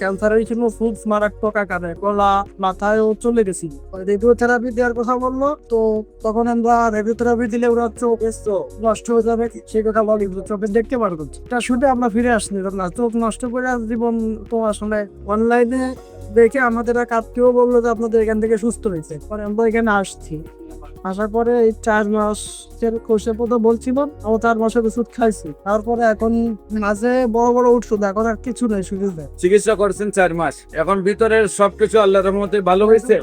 ক্যান্সারের জন্য খুব মারাত্মক আকারে গলা মাথায়ও চলে গেছি। রেডিওথেরাপি দেওয়ার কথা বললো, তো তখন আমরা রেডিওথেরাপি দিলে ওরা চোখ নষ্ট হয়ে যাবে সেই কথা বলি, চোখে দেখতে পারবো এটা শুধু আমরা ফিরে আসনি না, চোখ নষ্ট করে জীবন তো আসলে অনলাইনে দেখে আমাদের এক আত্মীয় বললো যে আপনাদের এখান থেকে সুস্থ হয়েছে, পরে আমরা এখানে আসছি। আসার পরে এই 4 মাসের কোর্সের কথা বলছিল, আমরা 4 মাসের ওষুধ খাইছি, তারপরে এখন মাঝে বড় বড় ওষুধ, এখন আর কিছু নেই, শুধু চিকিৎসা করছেন 4 মাস, এখন ভিতরের সবকিছু আল্লাহর রহমতে ভালো হয়েছে,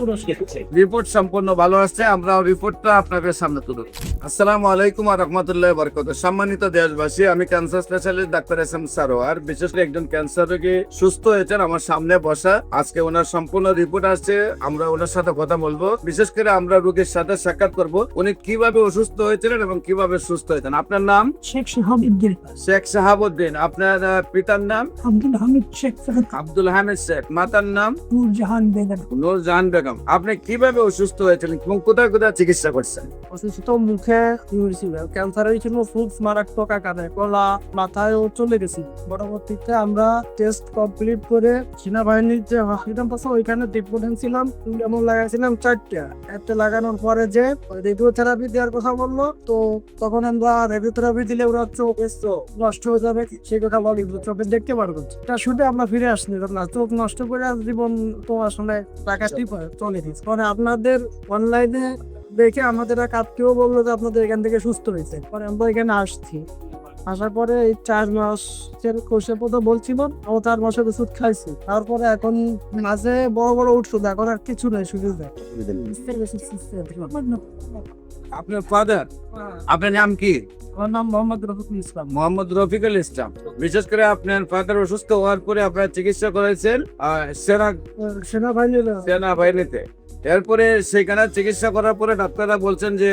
রিপোর্ট সম্পূর্ণ ভালো আসছে। আমরা রিপোর্টটা আপনাদের সামনে তুলব। আসসালামু আলাইকুম ওয়া রাহমাতুল্লাহি ওয়া বারাকাতুহু। সম্মানিত দেশবাসী, আমি cancer specialist doctor S M Sarwar. বিশেষ করে একজন ক্যান্সার রোগী সুস্থ হয়েছেন আমার সামনে বসা, আজকে ওনার সম্পূর্ণ রিপোর্ট আসছে, আমরা ওনার সাথে কথা বলবো। বিশেষ করে আমরা রোগীর সাথে সাক্ষাৎ করব, উনি কিভাবে অসুস্থ হয়েছিলেন এবং কিভাবে সুস্থ হয়েছেন। আপনার নাম? শেখ শাহাবুদ্দিন। শেখ শাহাবুদ্দিন। আপনার পিতার নাম? আব্দুল হামিদ শেখ। আব্দুল হামিদ শেখ। মাতার নাম? নূরজাহান বেগম। নূরজাহান বেগম। আপনি কিভাবে অসুস্থ হয়েছিলেন এবং কোথায় কোথায় চিকিৎসা করছেন? অসুস্থ মুখে ছিল, ক্যান্সারের জন্য খুব মারাত্মক আকারে গলা মাথায়ও চলে গেছি। পরবর্তীতে আমরা টেস্ট কমপ্লিট করে সেনাবাহিনীর যে হসপিটাল আছে ওইখানে ট্রিটমেন্ট ছিলাম, যেমন লাগাইছিলাম 4টা। একটা লাগানোর পরে যে রেডিওথেরাপি দেওয়ার কথা বললো, তো তখন আমরা রেডিওথেরাপি দিলে ওরা চোখ নষ্ট হয়ে যাবে সেই কথা বলি, চোখে দেখতে পারবো এটা শুধু আমরা ফিরে আসনি না, চোখ নষ্ট করে জীবন তো আসলে টাকাটি চলে দিচ্ছে। পরে আপনাদের অনলাইনে দেখে আমাদের এক আত্মীয় বললো যে আপনাদের এখান থেকে সুস্থ হয়েছে, পরে আমরা এখানে আসছি। আসার পরে এই 4 মাসের কোর্সের কথা বলছিল, আমরা 4 মাসের ওষুধ খাইছি, তারপরে এখন মাঝে বড় বড় ওষুধ, এখন আর কিছু নেই, শুধু আপনার ফাদার? আপনার নাম কি? আমার নাম মোহাম্মদ রফিকুল ইসলাম। মোহাম্মদ রফিকুল ইসলাম। বিশেষ করে আপনার ফাদার অসুস্থ হওয়ার পরে আপনার চিকিৎসা করেছেন সেনাবাহিনীর সেনাবাহিনীতে। এরপরে সেখানে চিকিৎসা করার পরে ডাক্তাররা বলছেন যে